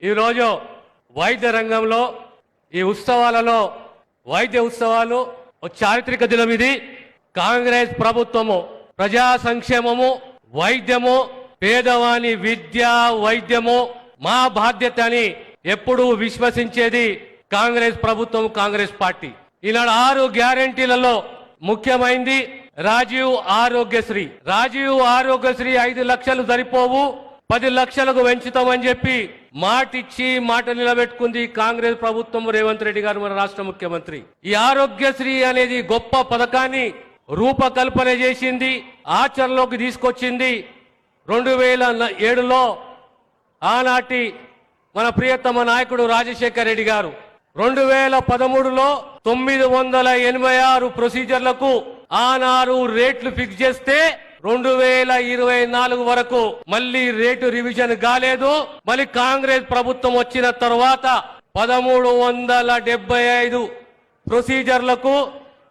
ఈరోజు వైద్య రంగంలో ఈ ఉత్సవాలలో వైద్య ఉత్సవాలు ఒక చారిత్రక దినం ఇది. కాంగ్రెస్ ప్రభుత్వము ప్రజా సంక్షేమము, వైద్యము, పేదవాని విద్య, వైద్యము మా బాధ్యత అని ఎప్పుడూ విశ్వసించేది కాంగ్రెస్ ప్రభుత్వం, కాంగ్రెస్ పార్టీ. ఈనాడు 6 గ్యారెంటీలలో ముఖ్యమైనది రాజీవ్ ఆరోగ్యశ్రీ. రాజీవ్ ఆరోగ్యశ్రీ 5 లక్షలు సరిపోవు, 10 లక్షలకు పెంచుతామని చెప్పి మాటిచ్చి మాట నిలబెట్టుకుంది కాంగ్రెస్ ప్రభుత్వం, రేవంత్ రెడ్డి గారు మన రాష్ట్ర ముఖ్యమంత్రి. ఈ ఆరోగ్యశ్రీ అనేది గొప్ప పథకాన్ని రూపకల్పన చేసింది, ఆచరణలోకి తీసుకొచ్చింది. 2007లో ఆనాటి మన ప్రియతమ నాయకుడు రాజశేఖర్ రెడ్డి గారు 2013లో 986 ప్రొసీజర్లకు ఆనాడు రేట్లు ఫిక్స్ చేస్తే 2024 వరకు మళ్ళీ రేటు రివిజన్ కాలేదు. మళ్ళీ కాంగ్రెస్ ప్రభుత్వం వచ్చిన తర్వాత 1375 ప్రొసీజర్లకు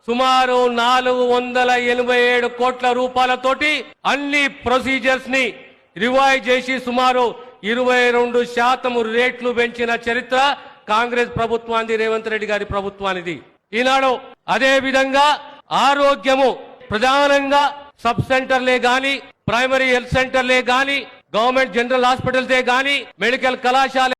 సుమారు 487 కోట్ల రూపాయలతోటి అన్ని ప్రొసీజర్స్ ని రివైజ్ చేసి సుమారు 22% రేట్లు పెంచిన చరిత్ర కాంగ్రెస్ ప్రభుత్వానికి, రేవంత్ రెడ్డి గారి ప్రభుత్వానిది. ఈనాడు అదే విధంగా ఆరోగ్యము ప్రధానంగా సబ్ సెంటర్లే గాని, ప్రైమరీ హెల్త్ సెంటర్లే గాని, గవర్నమెంట్ జనరల్ హాస్పిటల్సే గాని, మెడికల్ కళాశాల